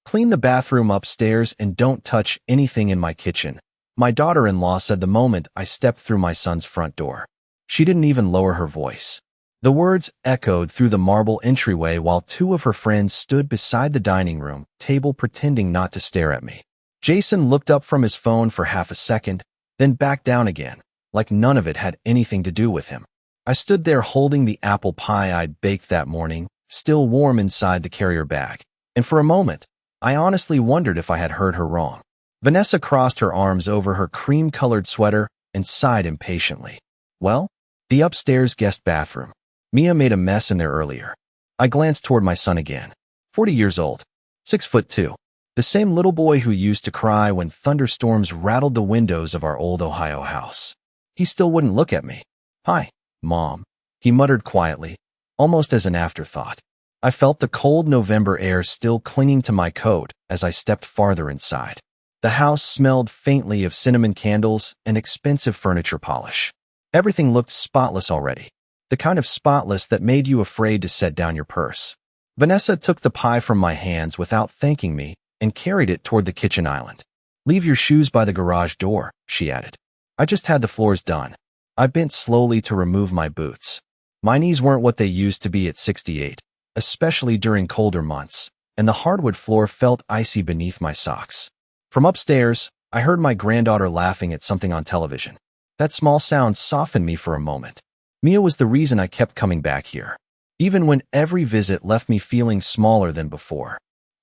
Clean the bathroom upstairs and don't touch anything in my kitchen, my daughter-in-law said the moment I stepped through my son's front door. She didn't even lower her voice. The words echoed through the marble entryway while two of her friends stood beside the dining room table pretending not to stare at me. Jason looked up from his phone for half a second, then back down again, like none of it had anything to do with him. I stood there holding the apple pie I'd baked that morning, still warm inside the carrier bag, and for a moment, I honestly wondered if I had heard her wrong. Vanessa crossed her arms over her cream-colored sweater and sighed impatiently. Well, the upstairs guest bathroom. Mia made a mess in there earlier. I glanced toward my son again. 40 years old. 6'2". The same little boy who used to cry when thunderstorms rattled the windows of our old Ohio house. He still wouldn't look at me. Hi, Mom, he muttered quietly, almost as an afterthought. I felt the cold November air still clinging to my coat as I stepped farther inside. The house smelled faintly of cinnamon candles and expensive furniture polish. Everything looked spotless already, the kind of spotless that made you afraid to set down your purse. Vanessa took the pie from my hands without thanking me and carried it toward the kitchen island. Leave your shoes by the garage door, she added. I just had the floors done. I bent slowly to remove my boots. My knees weren't what they used to be at 68, especially during colder months, and the hardwood floor felt icy beneath my socks. From upstairs, I heard my granddaughter laughing at something on television. That small sound softened me for a moment. Mia was the reason I kept coming back here, even when every visit left me feeling smaller than before.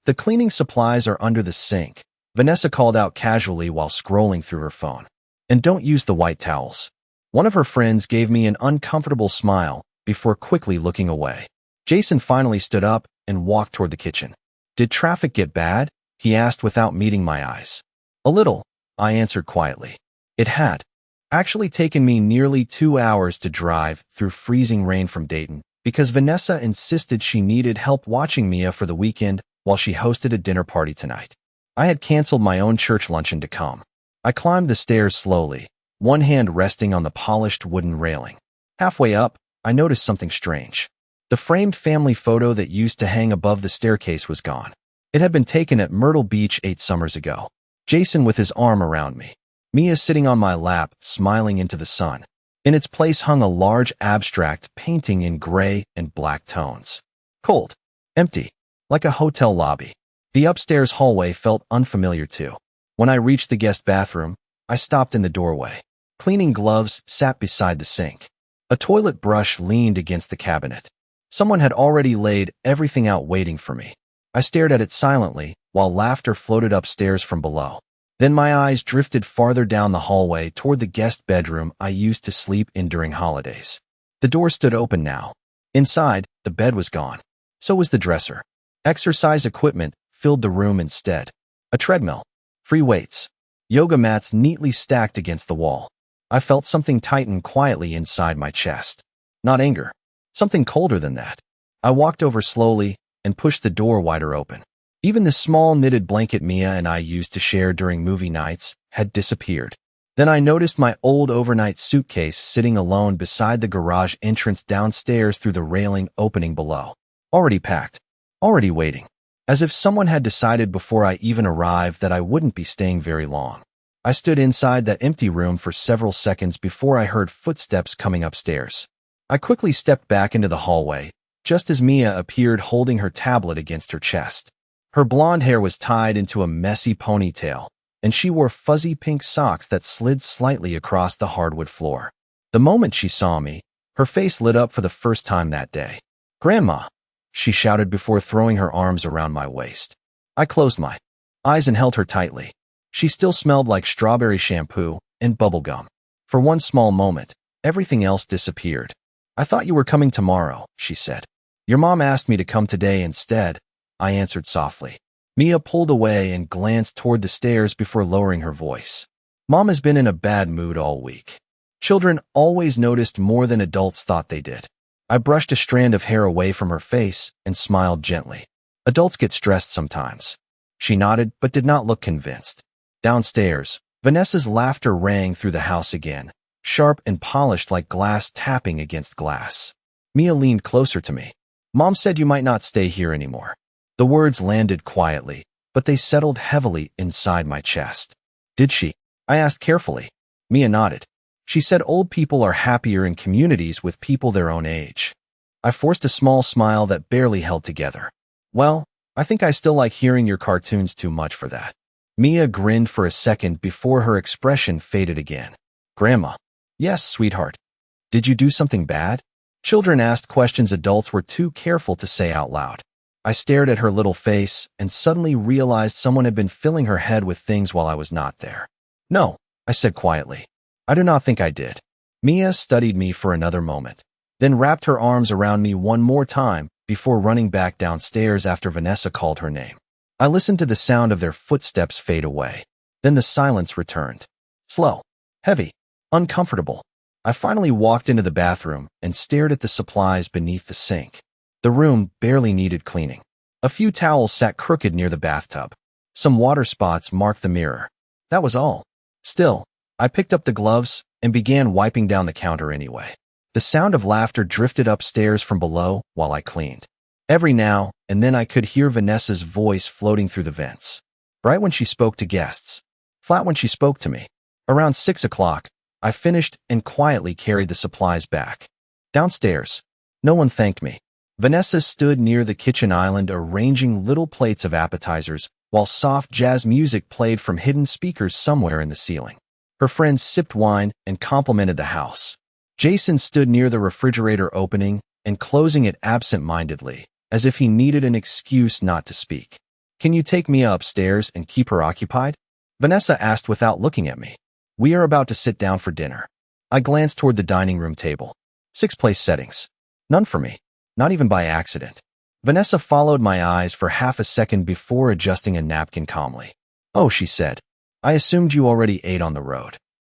The cleaning supplies are under the sink, Vanessa called out casually while scrolling through her phone. And don't use the white towels. One of her friends gave me an uncomfortable smile before quickly looking away. Jason finally stood up and walked toward the kitchen. Did traffic get bad? He asked without meeting my eyes. A little, I answered quietly. It had actually taken me nearly 2 hours to drive through freezing rain from Dayton because Vanessa insisted she needed help watching Mia for the weekend while she hosted a dinner party tonight. I had canceled my own church luncheon to come. I climbed the stairs slowly, one hand resting on the polished wooden railing. Halfway up, I noticed something strange. The framed family photo that used to hang above the staircase was gone. It had been taken at Myrtle Beach 8 summers ago. Jason with his arm around me. Mia sitting on my lap, smiling into the sun. In its place hung a large abstract painting in gray and black tones. Cold. Empty. Like a hotel lobby. The upstairs hallway felt unfamiliar too. When I reached the guest bathroom, I stopped in the doorway. Cleaning gloves sat beside the sink. A toilet brush leaned against the cabinet. Someone had already laid everything out waiting for me. I stared at it silently, while laughter floated upstairs from below. Then my eyes drifted farther down the hallway toward the guest bedroom I used to sleep in during holidays. The door stood open now. Inside, the bed was gone. So was the dresser. Exercise equipment filled the room instead. A treadmill. Free weights. Yoga mats neatly stacked against the wall. I felt something tighten quietly inside my chest. Not anger. Something colder than that. I walked over slowly and pushed the door wider open. Even the small knitted blanket Mia and I used to share during movie nights had disappeared. Then I noticed my old overnight suitcase sitting alone beside the garage entrance downstairs through the railing opening below. Already packed. Already waiting. As if someone had decided before I even arrived that I wouldn't be staying very long. I stood inside that empty room for several seconds before I heard footsteps coming upstairs. I quickly stepped back into the hallway, just as Mia appeared holding her tablet against her chest. Her blonde hair was tied into a messy ponytail, and she wore fuzzy pink socks that slid slightly across the hardwood floor. The moment she saw me, her face lit up for the first time that day. "Grandma," she shouted before throwing her arms around my waist. I closed my eyes and held her tightly. She still smelled like strawberry shampoo and bubblegum. For one small moment, everything else disappeared. "I thought you were coming tomorrow," she said. "Your mom asked me to come today instead," I answered softly. Mia pulled away and glanced toward the stairs before lowering her voice. "Mom has been in a bad mood all week." Children always noticed more than adults thought they did. I brushed a strand of hair away from her face and smiled gently. "Adults get stressed sometimes." She nodded but did not look convinced. Downstairs, Vanessa's laughter rang through the house again, sharp and polished like glass tapping against glass. Mia leaned closer to me. "Mom said you might not stay here anymore." The words landed quietly, but they settled heavily inside my chest. Did she? I asked carefully. Mia nodded. She said old people are happier in communities with people their own age. I forced a small smile that barely held together. Well, I think I still like hearing your cartoons too much for that. Mia grinned for a second before her expression faded again. Grandma. Yes, sweetheart. Did you do something bad? Children asked questions adults were too careful to say out loud. I stared at her little face and suddenly realized someone had been filling her head with things while I was not there. No, I said quietly. I do not think I did. Mia studied me for another moment, then wrapped her arms around me one more time before running back downstairs after Vanessa called her name. I listened to the sound of their footsteps fade away. Then the silence returned. Slow, heavy, uncomfortable. I finally walked into the bathroom and stared at the supplies beneath the sink. The room barely needed cleaning. A few towels sat crooked near the bathtub. Some water spots marked the mirror. That was all. Still, I picked up the gloves and began wiping down the counter anyway. The sound of laughter drifted upstairs from below while I cleaned. Every now and then I could hear Vanessa's voice floating through the vents. Bright when she spoke to guests. Flat when she spoke to me. Around 6 o'clock, I finished and quietly carried the supplies back. Downstairs. No one thanked me. Vanessa stood near the kitchen island arranging little plates of appetizers while soft jazz music played from hidden speakers somewhere in the ceiling. Her friends sipped wine and complimented the house. Jason stood near the refrigerator opening and closing it absent-mindedly, as if he needed an excuse not to speak. Can you take Mia upstairs and keep her occupied? Vanessa asked without looking at me. We are about to sit down for dinner. I glanced toward the dining room table. 6 place settings. None for me. Not even by accident. Vanessa followed my eyes for half a second before adjusting a napkin calmly. Oh, she said. I assumed you already ate on the road.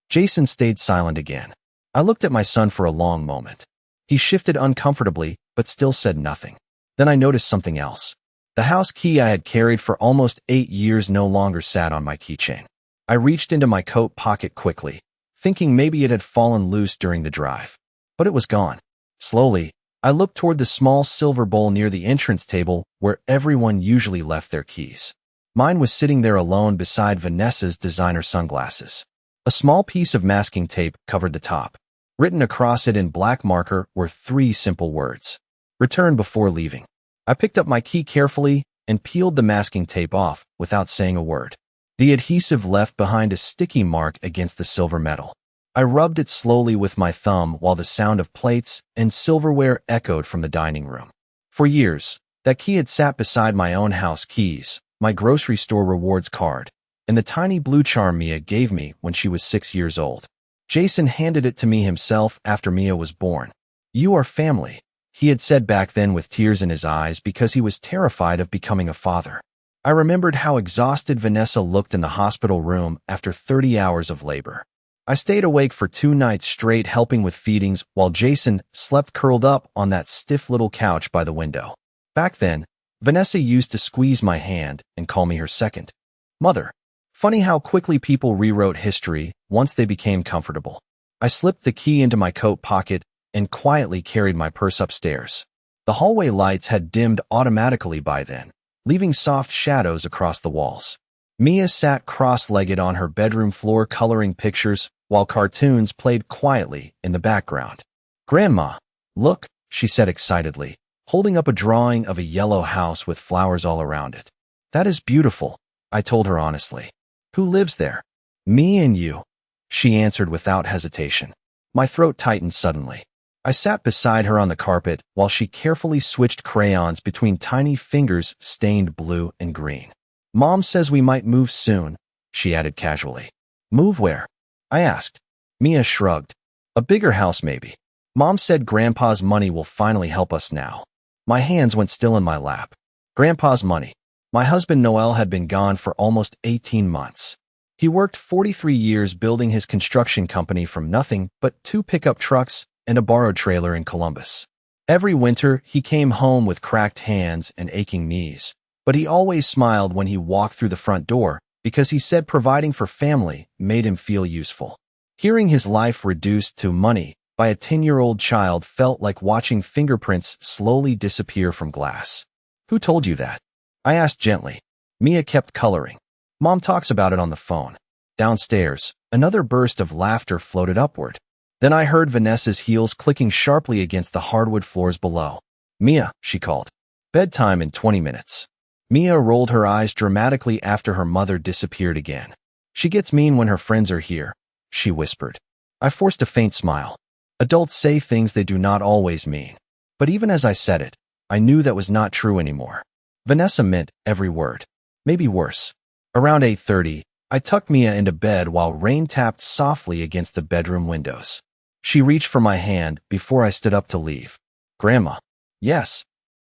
Jason stayed silent again. I looked at my son for a long moment. He shifted uncomfortably, but still said nothing. Then I noticed something else. The house key I had carried for almost 8 years no longer sat on my keychain. I reached into my coat pocket quickly, thinking maybe it had fallen loose during the drive. But it was gone. Slowly, I looked toward the small silver bowl near the entrance table where everyone usually left their keys. Mine was sitting there alone beside Vanessa's designer sunglasses. A small piece of masking tape covered the top. Written across it in black marker were 3 simple words. Return before leaving. I picked up my key carefully and peeled the masking tape off without saying a word. The adhesive left behind a sticky mark against the silver metal. I rubbed it slowly with my thumb while the sound of plates and silverware echoed from the dining room. For years, that key had sat beside my own house keys, my grocery store rewards card, and the tiny blue charm Mia gave me when she was 6 years old. Jason handed it to me himself after Mia was born. You are family, he had said back then with tears in his eyes because he was terrified of becoming a father. I remembered how exhausted Vanessa looked in the hospital room after 30 hours of labor. I stayed awake for 2 nights straight helping with feedings while Jason slept curled up on that stiff little couch by the window. Back then, Vanessa used to squeeze my hand and call me her second mother. Funny how quickly people rewrote history once they became comfortable. I slipped the key into my coat pocket and quietly carried my purse upstairs. The hallway lights had dimmed automatically by then, leaving soft shadows across the walls. Mia sat cross-legged on her bedroom floor coloring pictures while cartoons played quietly in the background. Grandma, look, she said excitedly, holding up a drawing of a yellow house with flowers all around it. That is beautiful, I told her honestly. Who lives there? Me and you, she answered without hesitation. My throat tightened suddenly. I sat beside her on the carpet while she carefully switched crayons between tiny fingers stained blue and green. Mom says we might move soon, she added casually. Move where? I asked. Mia shrugged. A bigger house maybe. Mom said Grandpa's money will finally help us now. My hands went still in my lap. Grandpa's money. My husband Noel had been gone for almost 18 months. He worked 43 years building his construction company from nothing but 2 pickup trucks and a borrowed trailer in Columbus. Every winter, he came home with cracked hands and aching knees, but he always smiled when he walked through the front door because he said providing for family made him feel useful. Hearing his life reduced to money by a 10-year-old child felt like watching fingerprints slowly disappear from glass. Who told you that? I asked gently. Mia kept coloring. Mom talks about it on the phone. Downstairs, another burst of laughter floated upward. Then I heard Vanessa's heels clicking sharply against the hardwood floors below. Mia, she called. Bedtime in 20 minutes. Mia rolled her eyes dramatically after her mother disappeared again. She gets mean when her friends are here, she whispered. I forced a faint smile. Adults say things they do not always mean. But even as I said it, I knew that was not true anymore. Vanessa meant every word. Maybe worse. Around 8:30, I tucked Mia into bed while rain tapped softly against the bedroom windows. She reached for my hand before I stood up to leave. Grandma. Yes.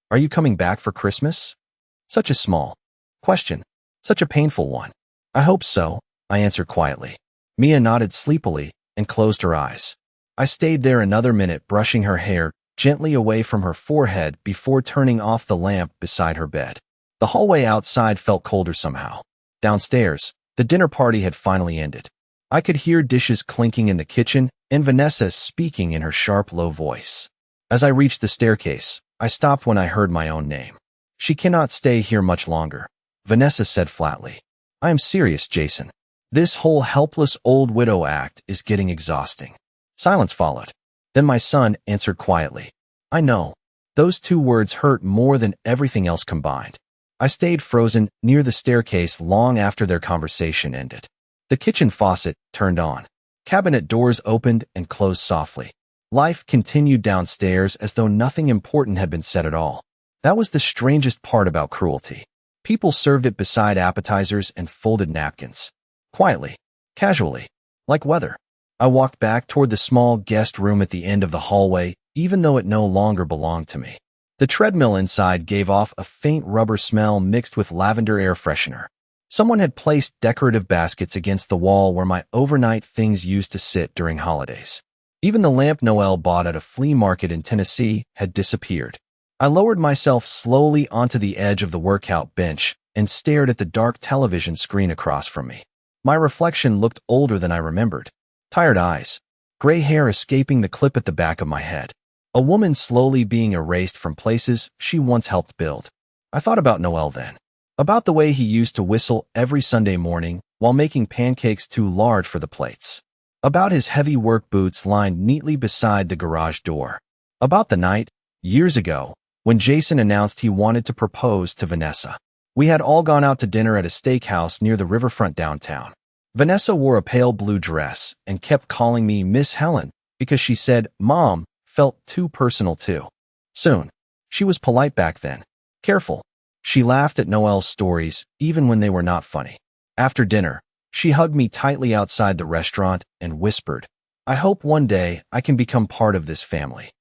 Are you coming back for Christmas? Such a small question. Such a painful one. I hope so, I answered quietly. Mia nodded sleepily and closed her eyes. I stayed there another minute, brushing her hair gently away from her forehead before turning off the lamp beside her bed. The hallway outside felt colder somehow. Downstairs, the dinner party had finally ended. I could hear dishes clinking in the kitchen and Vanessa speaking in her sharp, low voice. As I reached the staircase, I stopped when I heard my own name. She cannot stay here much longer, Vanessa said flatly. I am serious, Jason. This whole helpless old widow act is getting exhausting. Silence followed. Then my son answered quietly. I know. Those two words hurt more than everything else combined. I stayed frozen near the staircase long after their conversation ended. The kitchen faucet turned on. Cabinet doors opened and closed softly. Life continued downstairs as though nothing important had been said at all. That was the strangest part about cruelty. People served it beside appetizers and folded napkins. Quietly, casually, like weather. I walked back toward the small guest room at the end of the hallway, even though it no longer belonged to me. The treadmill inside gave off a faint rubber smell mixed with lavender air freshener. Someone had placed decorative baskets against the wall where my overnight things used to sit during holidays. Even the lamp Noel bought at a flea market in Tennessee had disappeared. I lowered myself slowly onto the edge of the workout bench and stared at the dark television screen across from me. My reflection looked older than I remembered. Tired eyes, gray hair escaping the clip at the back of my head. A woman slowly being erased from places she once helped build. I thought about Noel then. About the way he used to whistle every Sunday morning while making pancakes too large for the plates. About his heavy work boots lined neatly beside the garage door. About the night, years ago, when Jason announced he wanted to propose to Vanessa. We had all gone out to dinner at a steakhouse near the riverfront downtown. Vanessa wore a pale blue dress and kept calling me Miss Helen because she said Mom felt too personal too. Soon. She was polite back then. Careful. She laughed at Noel's stories even when they were not funny. After dinner, she hugged me tightly outside the restaurant and whispered, I hope one day I can become part of this family.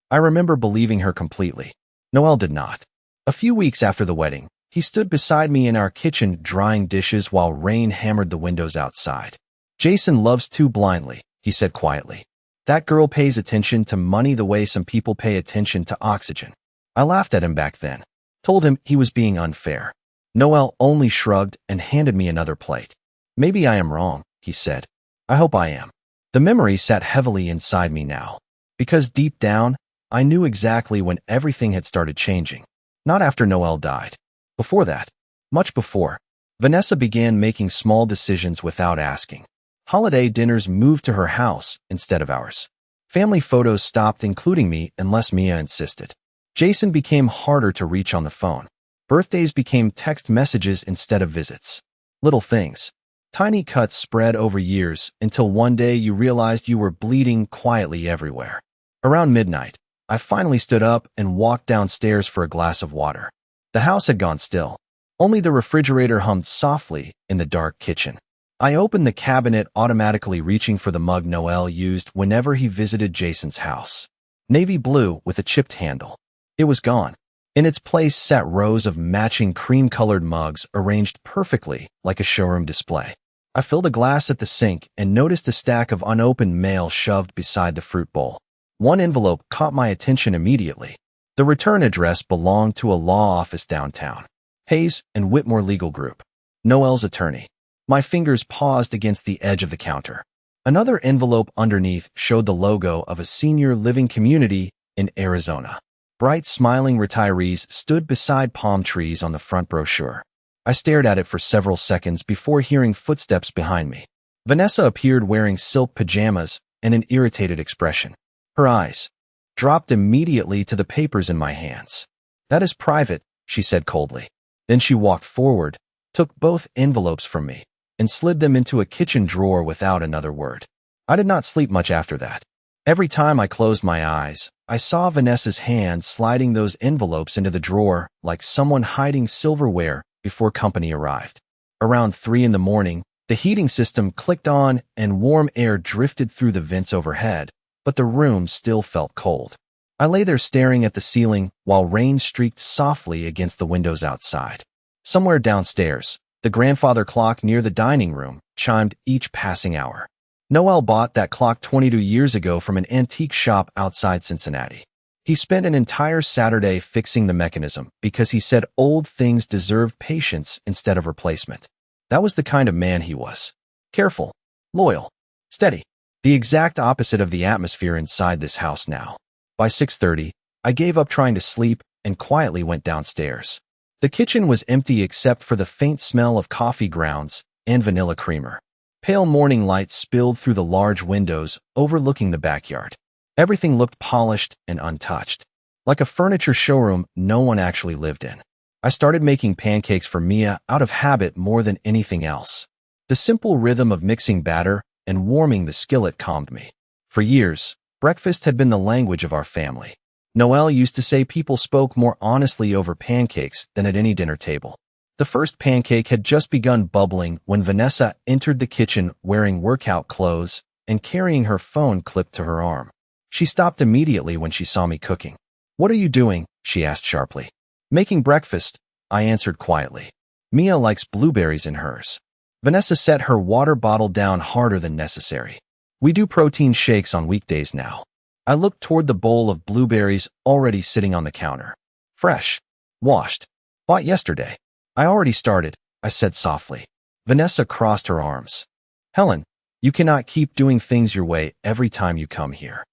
I remember believing her completely. Noel did not. A few weeks after the wedding, he stood beside me in our kitchen drying dishes while rain hammered the windows outside. Jason loves too blindly, he said quietly. That girl pays attention to money the way some people pay attention to oxygen. I laughed at him back then, told him he was being unfair. Noel only shrugged and handed me another plate. Maybe I am wrong, he said. I hope I am. The memory sat heavily inside me now, because deep down, I knew exactly when everything had started changing. Not after Noel died. Before that, much before, Vanessa began making small decisions without asking. Holiday dinners moved to her house instead of ours. Family photos stopped including me unless Mia insisted. Jason became harder to reach on the phone. Birthdays became text messages instead of visits. Little things. Tiny cuts spread over years until one day you realized you were bleeding quietly everywhere. Around midnight, I finally stood up and walked downstairs for a glass of water. The house had gone still. Only the refrigerator hummed softly in the dark kitchen. I opened the cabinet, automatically reaching for the mug Noel used whenever he visited Jason's house. Navy blue with a chipped handle. It was gone. In its place sat rows of matching cream-colored mugs arranged perfectly like a showroom display. I filled a glass at the sink and noticed a stack of unopened mail shoved beside the fruit bowl. One envelope caught my attention immediately. The return address belonged to a law office downtown. Hayes and Whitmore Legal Group. Noel's attorney. My fingers paused against the edge of the counter. Another envelope underneath showed the logo of a senior living community in Arizona. Bright, smiling retirees stood beside palm trees on the front brochure. I stared at it for several seconds before hearing footsteps behind me. Vanessa appeared wearing silk pajamas and an irritated expression. Her eyes dropped immediately to the papers in my hands. "That is private," she said coldly. Then she walked forward, took both envelopes from me, and slid them into a kitchen drawer without another word. I did not sleep much after that. Every time I closed my eyes, I saw Vanessa's hand sliding those envelopes into the drawer like someone hiding silverware before company arrived. Around 3 in the morning, the heating system clicked on and warm air drifted through the vents overhead, but the room still felt cold. I lay there staring at the ceiling while rain streaked softly against the windows outside. Somewhere downstairs, the grandfather clock near the dining room chimed each passing hour. Noel bought that clock 22 years ago from an antique shop outside Cincinnati. He spent an entire Saturday fixing the mechanism because he said old things deserved patience instead of replacement. That was the kind of man he was. Careful, loyal, steady. The exact opposite of the atmosphere inside this house now. By 6:30, I gave up trying to sleep and quietly went downstairs. The kitchen was empty except for the faint smell of coffee grounds and vanilla creamer. Pale morning light spilled through the large windows overlooking the backyard. Everything looked polished and untouched, like a furniture showroom no one actually lived in. I started making pancakes for Mia out of habit more than anything else. The simple rhythm of mixing batter and warming the skillet calmed me. For years, breakfast had been the language of our family. Noel used to say people spoke more honestly over pancakes than at any dinner table. The first pancake had just begun bubbling when Vanessa entered the kitchen wearing workout clothes and carrying her phone clipped to her arm. She stopped immediately when she saw me cooking. "What are you doing?" she asked sharply. "Making breakfast," I answered quietly. "Mia likes blueberries in hers." Vanessa set her water bottle down harder than necessary. "We do protein shakes on weekdays now." I looked toward the bowl of blueberries already sitting on the counter. "Fresh, washed, bought yesterday." "I already started," I said softly. Vanessa crossed her arms. "Helen, you cannot keep doing things your way every time you come here."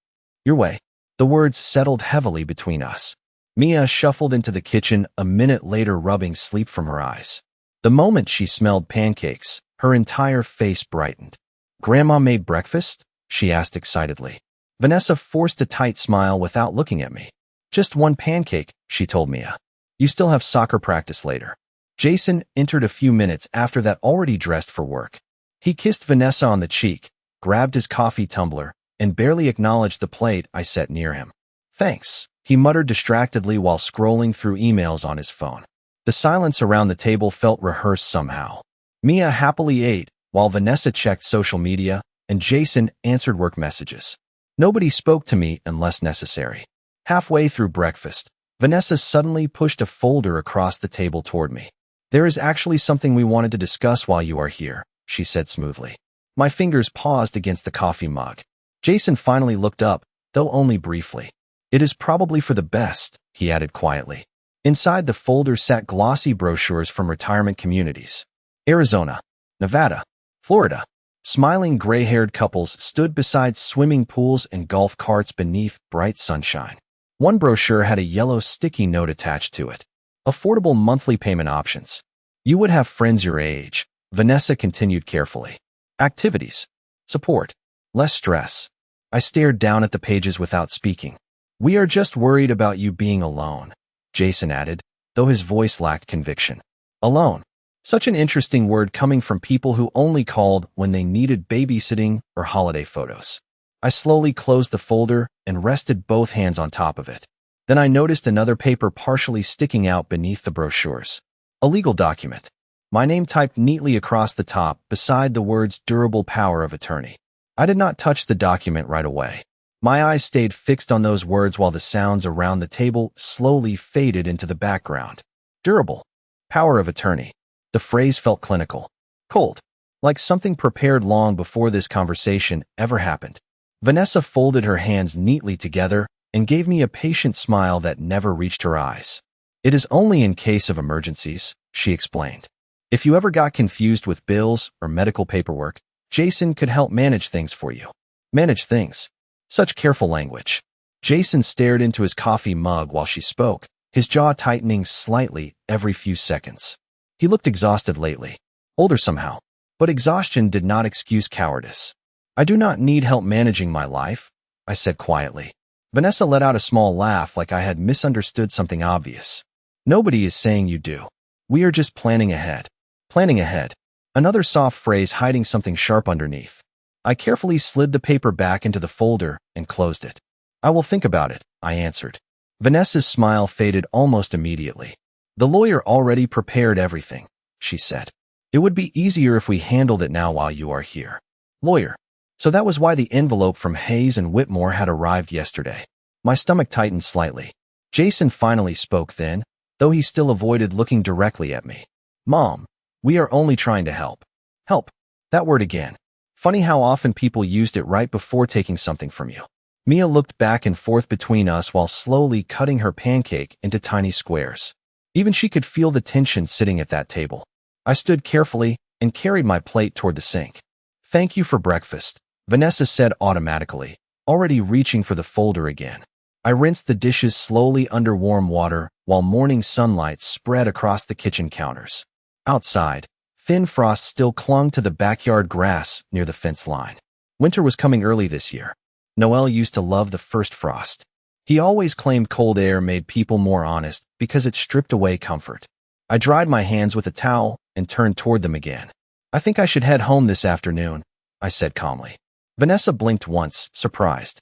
"Your way." The words settled heavily between us. Mia shuffled into the kitchen a minute later, rubbing sleep from her eyes. The moment she smelled pancakes, her entire face brightened. "Grandma made breakfast?" she asked excitedly. Vanessa forced a tight smile without looking at me. "Just one pancake," she told Mia. "You still have soccer practice later." Jason entered a few minutes after that, already dressed for work. He kissed Vanessa on the cheek, grabbed his coffee tumbler, and barely acknowledged the plate I set near him. "Thanks," he muttered distractedly while scrolling through emails on his phone. The silence around the table felt rehearsed somehow. Mia happily ate, while Vanessa checked social media, and Jason answered work messages. Nobody spoke to me unless necessary. Halfway through breakfast, Vanessa suddenly pushed a folder across the table toward me. "There is actually something we wanted to discuss while you are here," she said smoothly. My fingers paused against the coffee mug. Jason finally looked up, though only briefly. "It is probably for the best," he added quietly. Inside the folder sat glossy brochures from retirement communities. Arizona, Nevada, Florida. Smiling gray-haired couples stood beside swimming pools and golf carts beneath bright sunshine. One brochure had a yellow sticky note attached to it. "Affordable monthly payment options. You would have friends your age," Vanessa continued carefully. "Activities, support, less stress." I stared down at the pages without speaking. "We are just worried about you being alone," Jason added, though his voice lacked conviction. Alone. Such an interesting word coming from people who only called when they needed babysitting or holiday photos. I slowly closed the folder and rested both hands on top of it. Then I noticed another paper partially sticking out beneath the brochures. A legal document. My name typed neatly across the top beside the words "Durable Power of Attorney." I did not touch the document right away. My eyes stayed fixed on those words while the sounds around the table slowly faded into the background. Durable Power of Attorney. The phrase felt clinical, cold, like something prepared long before this conversation ever happened. Vanessa folded her hands neatly together and gave me a patient smile that never reached her eyes. "It is only in case of emergencies," she explained. "If you ever got confused with bills or medical paperwork, Jason could help manage things for you." Manage things. Such careful language. Jason stared into his coffee mug while she spoke, his jaw tightening slightly every few seconds. He looked exhausted lately. Older somehow. But exhaustion did not excuse cowardice. I do not need help managing my life, I said quietly. Vanessa let out a small laugh like I had misunderstood something obvious. Nobody is saying you do. We are just planning ahead. Planning ahead. Another soft phrase hiding something sharp underneath. I carefully slid the paper back into the folder and closed it. I will think about it, I answered. Vanessa's smile faded almost immediately. The lawyer already prepared everything, she said. It would be easier if we handled it now while you are here. Lawyer. So that was why the envelope from Hayes and Whitmore had arrived yesterday. My stomach tightened slightly. Jason finally spoke then, though he still avoided looking directly at me. Mom, we are only trying to help. Help. That word again. Funny how often people used it right before taking something from you. Mia looked back and forth between us while slowly cutting her pancake into tiny squares. Even she could feel the tension sitting at that table. I stood carefully and carried my plate toward the sink. Thank you for breakfast, Vanessa said automatically, already reaching for the folder again. I rinsed the dishes slowly under warm water while morning sunlight spread across the kitchen counters. Outside, thin frost still clung to the backyard grass near the fence line. Winter was coming early this year. Noel used to love the first frost. He always claimed cold air made people more honest because it stripped away comfort. I dried my hands with a towel and turned toward them again. I think I should head home this afternoon, I said calmly. Vanessa blinked once, surprised.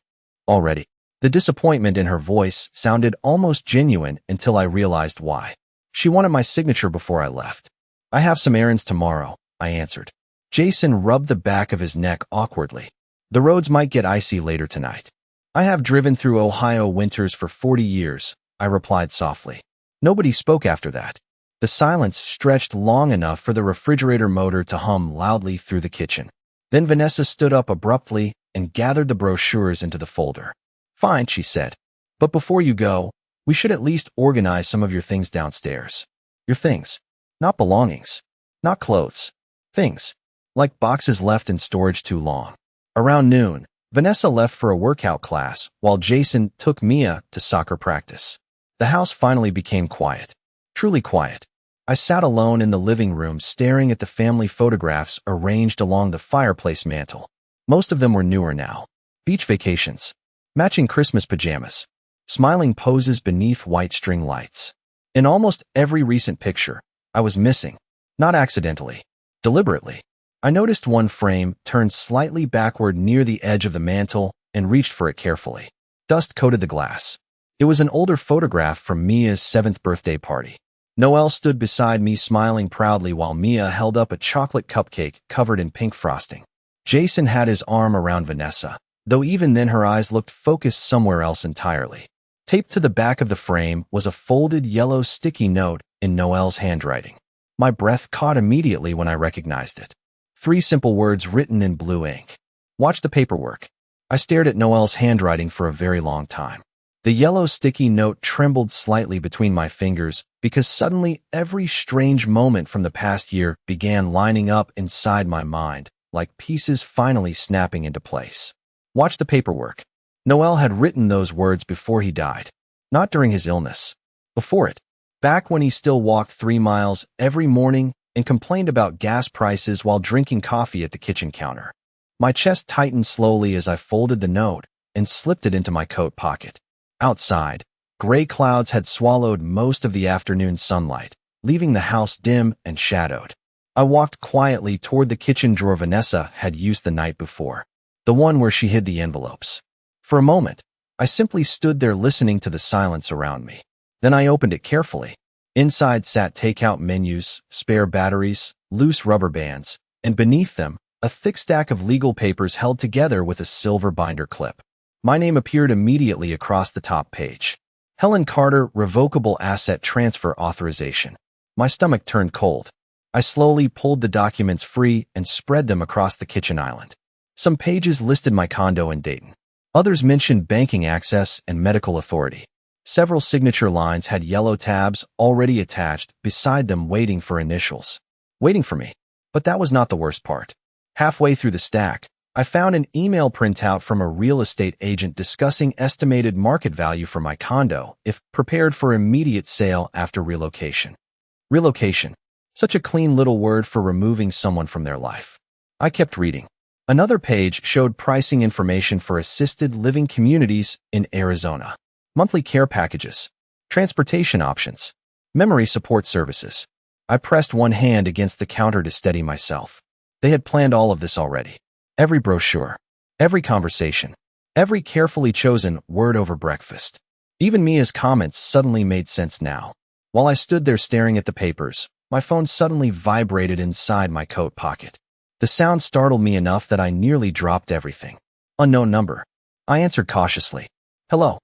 Already. The disappointment in her voice sounded almost genuine until I realized why. She wanted my signature before I left. I have some errands tomorrow, I answered. Jason rubbed the back of his neck awkwardly. The roads might get icy later tonight. I have driven through Ohio winters for 40 years, I replied softly. Nobody spoke after that. The silence stretched long enough for the refrigerator motor to hum loudly through the kitchen. Then Vanessa stood up abruptly and gathered the brochures into the folder. Fine, she said. But before you go, we should at least organize some of your things downstairs. Your things. Not belongings. Not clothes. Things. Like boxes left in storage too long. Around noon, Vanessa left for a workout class while Jason took Mia to soccer practice. The house finally became quiet. Truly quiet. I sat alone in the living room staring at the family photographs arranged along the fireplace mantel. Most of them were newer now. Beach vacations. Matching Christmas pajamas. Smiling poses beneath white string lights. In almost every recent picture, I was missing. Not accidentally. Deliberately. I noticed one frame turned slightly backward near the edge of the mantel and reached for it carefully. Dust coated the glass. It was an older photograph from Mia's 7th birthday party. Noel stood beside me smiling proudly while Mia held up a chocolate cupcake covered in pink frosting. Jason had his arm around Vanessa, though even then her eyes looked focused somewhere else entirely. Taped to the back of the frame was a folded yellow sticky note in Noel's handwriting. My breath caught immediately when I recognized it. 3 simple words written in blue ink. Watch the paperwork. I stared at Noel's handwriting for a very long time. The yellow sticky note trembled slightly between my fingers because suddenly every strange moment from the past year began lining up inside my mind, like pieces finally snapping into place. Watch the paperwork. Noel had written those words before he died. Not during his illness. Before it. Back when he still walked 3 miles every morning and complained about gas prices while drinking coffee at the kitchen counter. My chest tightened slowly as I folded the note and slipped it into my coat pocket. Outside, gray clouds had swallowed most of the afternoon sunlight, leaving the house dim and shadowed. I walked quietly toward the kitchen drawer Vanessa had used the night before, the one where she hid the envelopes. For a moment, I simply stood there listening to the silence around me. Then I opened it carefully. Inside sat takeout menus, spare batteries, loose rubber bands, and beneath them, a thick stack of legal papers held together with a silver binder clip. My name appeared immediately across the top page. Helen Carter, Revocable Asset Transfer Authorization. My stomach turned cold. I slowly pulled the documents free and spread them across the kitchen island. Some pages listed my condo in Dayton. Others mentioned banking access and medical authority. Several signature lines had yellow tabs already attached beside them waiting for initials. Waiting for me. But that was not the worst part. Halfway through the stack, I found an email printout from a real estate agent discussing estimated market value for my condo if prepared for immediate sale after relocation. Relocation. Such a clean little word for removing someone from their life. I kept reading. Another page showed pricing information for assisted living communities in Arizona. Monthly care packages, transportation options, memory support services. I pressed one hand against the counter to steady myself. They had planned all of this already. Every brochure, every conversation, every carefully chosen word over breakfast. Even Mia's comments suddenly made sense now. While I stood there staring at the papers, my phone suddenly vibrated inside my coat pocket. The sound startled me enough that I nearly dropped everything. Unknown number. I answered cautiously. Hello.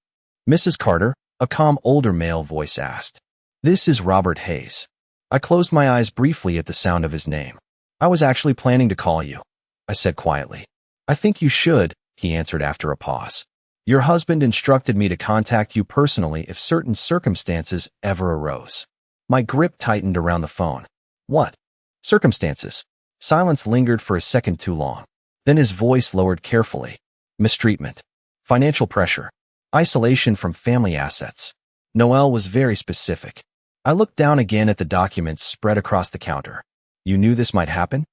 Mrs. Carter, a calm older male voice asked. This is Robert Hayes. I closed my eyes briefly at the sound of his name. I was actually planning to call you, I said quietly. I think you should, he answered after a pause. Your husband instructed me to contact you personally if certain circumstances ever arose. My grip tightened around the phone. What? Circumstances? Silence lingered for a second too long. Then his voice lowered carefully. Mistreatment. Financial pressure. Isolation from family assets. Noel was very specific. I looked down again at the documents spread across the counter. You knew this might happen?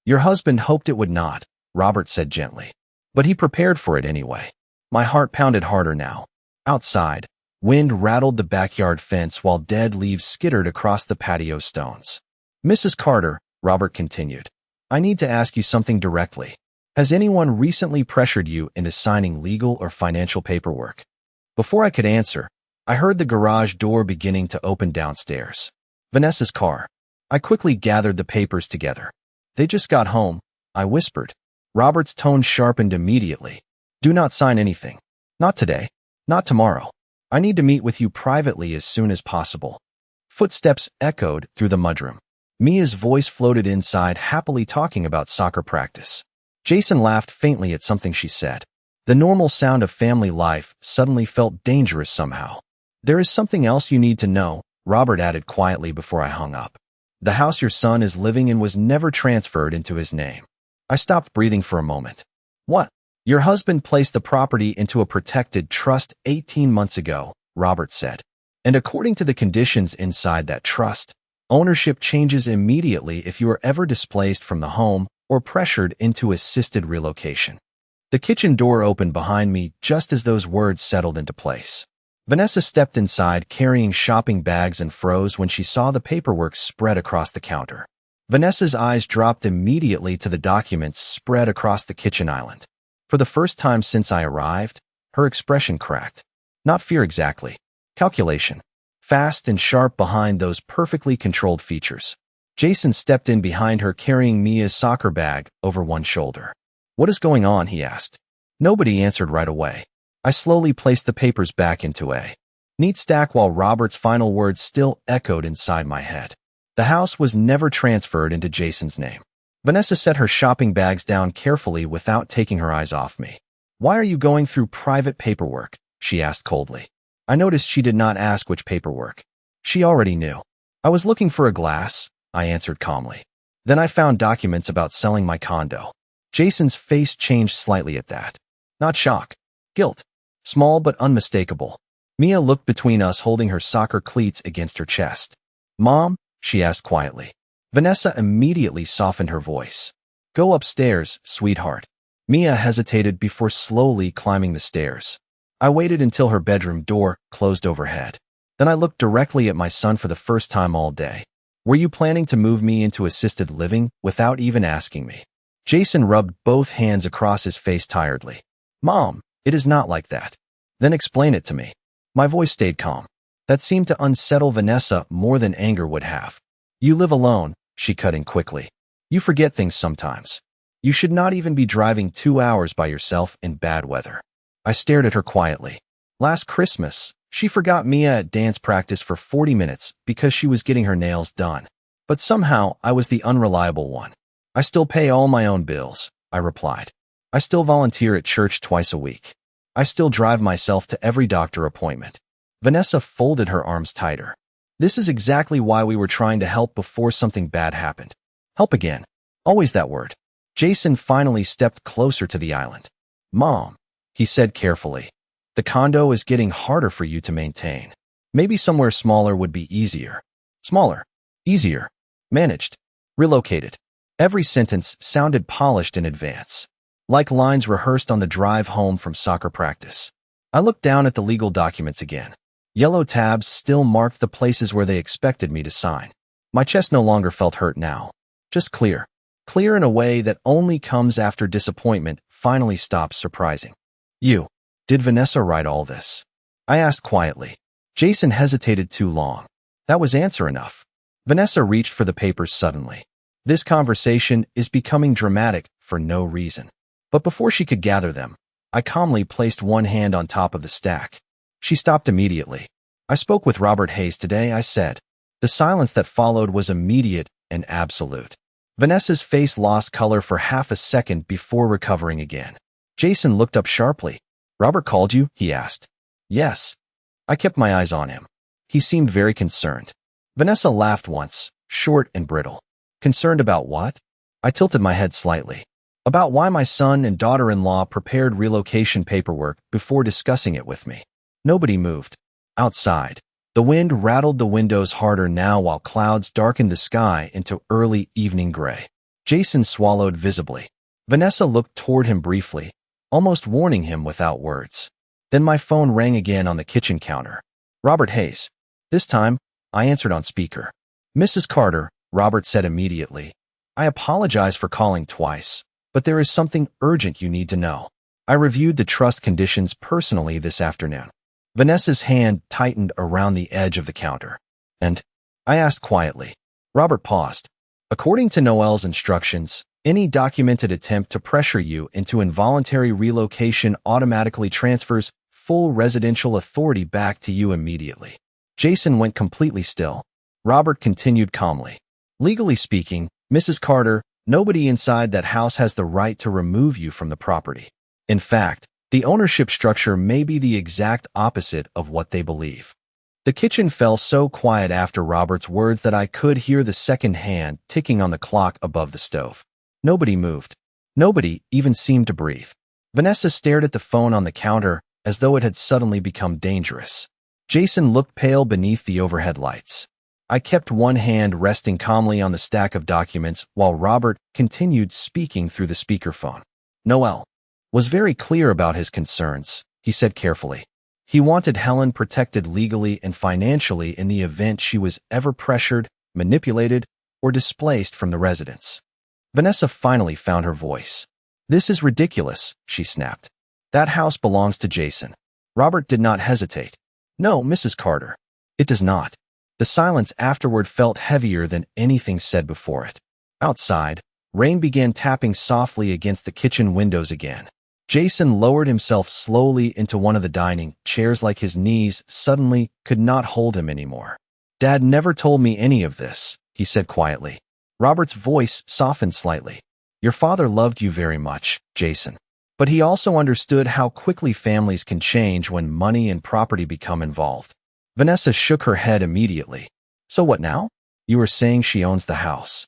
Your husband hoped it would not, Robert said gently. But he prepared for it anyway. My heart pounded harder now. Outside, wind rattled the backyard fence while dead leaves skittered across the patio stones. Mrs. Carter, Robert continued, I need to ask you something directly. Has anyone recently pressured you into signing legal or financial paperwork? Before I could answer, I heard the garage door beginning to open downstairs. Vanessa's car. I quickly gathered the papers together. They just got home, I whispered. Robert's tone sharpened immediately. Do not sign anything. Not today. Not tomorrow. I need to meet with you privately as soon as possible. Footsteps echoed through the mudroom. Mia's voice floated inside, happily talking about soccer practice. Jason laughed faintly at something she said. The normal sound of family life suddenly felt dangerous somehow. There is something else you need to know, Robert added quietly before I hung up. The house your son is living in was never transferred into his name. I stopped breathing for a moment. What? Your husband placed the property into a protected trust 18 months ago, Robert said. And according to the conditions inside that trust, ownership changes immediately if you are ever displaced from the home or pressured into assisted relocation. The kitchen door opened behind me just as those words settled into place. Vanessa stepped inside carrying shopping bags and froze when she saw the paperwork spread across the counter. Vanessa's eyes dropped immediately to the documents spread across the kitchen island. For the first time since I arrived, her expression cracked. Not fear exactly. Calculation. Fast and sharp behind those perfectly controlled features. Jason stepped in behind her carrying Mia's soccer bag over one shoulder. What is going on? He asked. Nobody answered right away. I slowly placed the papers back into a neat stack while Robert's final words still echoed inside my head. The house was never transferred into Jason's name. Vanessa set her shopping bags down carefully without taking her eyes off me. Why are you going through private paperwork? She asked coldly. I noticed she did not ask which paperwork. She already knew. I was looking for a glass, I answered calmly. Then I found documents about selling my condo. Jason's face changed slightly at that. Not shock. Guilt. Small but unmistakable. Mia looked between us holding her soccer cleats against her chest. Mom? She asked quietly. Vanessa immediately softened her voice. Go upstairs, sweetheart. Mia hesitated before slowly climbing the stairs. I waited until her bedroom door closed overhead. Then I looked directly at my son for the first time all day. Were you planning to move me into assisted living without even asking me? Jason rubbed both hands across his face tiredly. Mom, it is not like that. Then explain it to me. My voice stayed calm. That seemed to unsettle Vanessa more than anger would have. You live alone, she cut in quickly. You forget things sometimes. You should not even be driving 2 hours by yourself in bad weather. I stared at her quietly. Last Christmas, she forgot Mia at dance practice for 40 minutes because she was getting her nails done. But somehow I was the unreliable one. I still pay all my own bills, I replied. I still volunteer at church twice a week. I still drive myself to every doctor appointment. Vanessa folded her arms tighter. This is exactly why we were trying to help before something bad happened. Help again. Always that word. Jason finally stepped closer to the island. Mom, he said carefully, the condo is getting harder for you to maintain. Maybe somewhere smaller would be easier. Smaller. Easier. Managed. Relocated. Every sentence sounded polished in advance, like lines rehearsed on the drive home from soccer practice. I looked down at the legal documents again. Yellow tabs still marked the places where they expected me to sign. My chest no longer felt hurt now. Just clear. Clear in a way that only comes after disappointment finally stops surprising. Did Vanessa write all this? I asked quietly. Jason hesitated too long. That was answer enough. Vanessa reached for the papers suddenly. This conversation is becoming dramatic for no reason. But before she could gather them, I calmly placed one hand on top of the stack. She stopped immediately. I spoke with Robert Hayes today, I said. The silence that followed was immediate and absolute. Vanessa's face lost color for half a second before recovering again. Jason looked up sharply. Robert called you? He asked. Yes. I kept my eyes on him. He seemed very concerned. Vanessa laughed once, short and brittle. Concerned about what? I tilted my head slightly. About why my son and daughter-in-law prepared relocation paperwork before discussing it with me. Nobody moved. Outside, the wind rattled the windows harder now while clouds darkened the sky into early evening gray. Jason swallowed visibly. Vanessa looked toward him briefly, almost warning him without words. Then my phone rang again on the kitchen counter. Robert Hayes. This time, I answered on speaker. Mrs. Carter, Robert said immediately. I apologize for calling twice, but there is something urgent you need to know. I reviewed the trust conditions personally this afternoon. Vanessa's hand tightened around the edge of the counter. And? I asked quietly. Robert paused. According to Noel's instructions, any documented attempt to pressure you into involuntary relocation automatically transfers full residential authority back to you immediately. Jason went completely still. Robert continued calmly. Legally speaking, Mrs. Carter, nobody inside that house has the right to remove you from the property. In fact, the ownership structure may be the exact opposite of what they believe. The kitchen fell so quiet after Robert's words that I could hear the second hand ticking on the clock above the stove. Nobody moved. Nobody even seemed to breathe. Vanessa stared at the phone on the counter as though it had suddenly become dangerous. Jason looked pale beneath the overhead lights. I kept one hand resting calmly on the stack of documents while Robert continued speaking through the speakerphone. Noel was very clear about his concerns, he said carefully. He wanted Helen protected legally and financially in the event she was ever pressured, manipulated, or displaced from the residence. Vanessa finally found her voice. This is ridiculous, she snapped. That house belongs to Jason. Robert did not hesitate. No, Mrs. Carter. It does not. The silence afterward felt heavier than anything said before it. Outside, rain began tapping softly against the kitchen windows again. Jason lowered himself slowly into one of the dining chairs like his knees suddenly could not hold him anymore. Dad never told me any of this, he said quietly. Robert's voice softened slightly. Your father loved you very much, Jason. But he also understood how quickly families can change when money and property become involved. Vanessa shook her head immediately. So what now? You were saying she owns the house.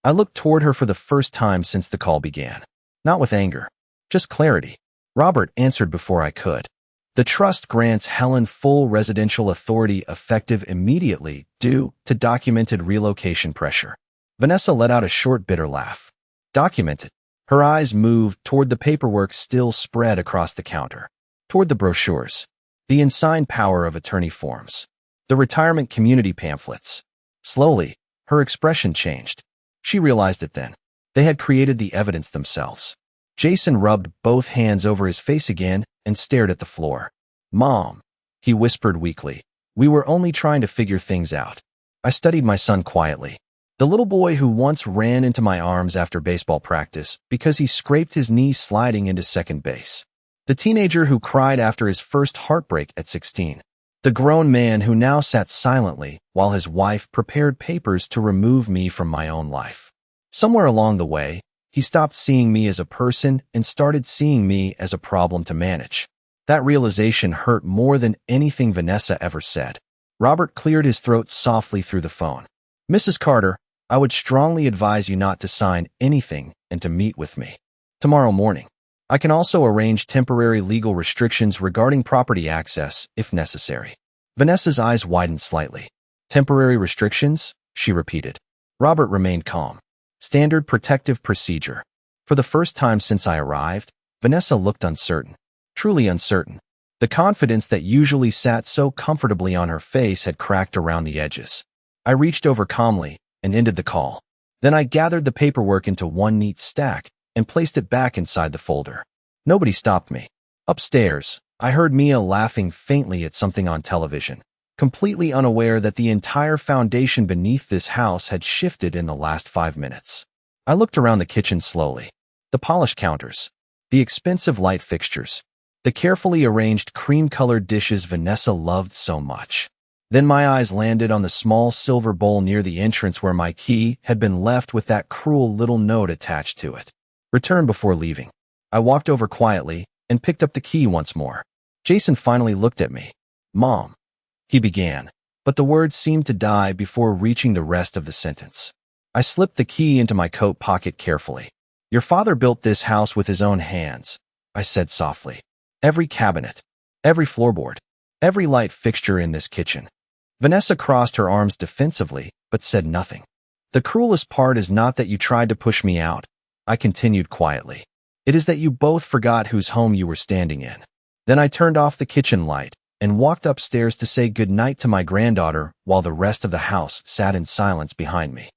I looked toward her for the first time since the call began. Not with anger. Just clarity. Robert answered before I could. The trust grants Helen full residential authority effective immediately due to documented relocation pressure. Vanessa let out a short, bitter laugh. Documented. Her eyes moved toward the paperwork still spread across the counter. Toward the brochures. The unsigned power of attorney forms. The retirement community pamphlets. Slowly, her expression changed. She realized it then. They had created the evidence themselves. Jason rubbed both hands over his face again and stared at the floor. Mom, he whispered weakly. We were only trying to figure things out. I studied my son quietly. The little boy who once ran into my arms after baseball practice because he scraped his knee sliding into second base. The teenager who cried after his first heartbreak at 16. The grown man who now sat silently while his wife prepared papers to remove me from my own life. Somewhere along the way, he stopped seeing me as a person and started seeing me as a problem to manage. That realization hurt more than anything Vanessa ever said. Robert cleared his throat softly through the phone. Mrs. Carter, I would strongly advise you not to sign anything and to meet with me tomorrow morning. I can also arrange temporary legal restrictions regarding property access if necessary. Vanessa's eyes widened slightly. Temporary restrictions? She repeated. Robert remained calm. Standard protective procedure. For the first time since I arrived, Vanessa looked uncertain. Truly uncertain. The confidence that usually sat so comfortably on her face had cracked around the edges. I reached over calmly and ended the call. Then I gathered the paperwork into one neat stack and placed it back inside the folder. Nobody stopped me. Upstairs, I heard Mia laughing faintly at something on television, completely unaware that the entire foundation beneath this house had shifted in the last 5 minutes. I looked around the kitchen slowly. The polished counters, the expensive light fixtures, the carefully arranged cream-colored dishes Vanessa loved so much. Then my eyes landed on the small silver bowl near the entrance where my key had been left with that cruel little note attached to it. Return before leaving. I walked over quietly and picked up the key once more. Jason finally looked at me. "Mom," he began, but the words seemed to die before reaching the rest of the sentence. I slipped the key into my coat pocket carefully. "Your father built this house with his own hands," I said softly. "Every cabinet, every floorboard, every light fixture in this kitchen." Vanessa crossed her arms defensively, but said nothing. "The cruelest part is not that you tried to push me out," I continued quietly. "It is that you both forgot whose home you were standing in." Then I turned off the kitchen light and walked upstairs to say goodnight to my granddaughter while the rest of the house sat in silence behind me.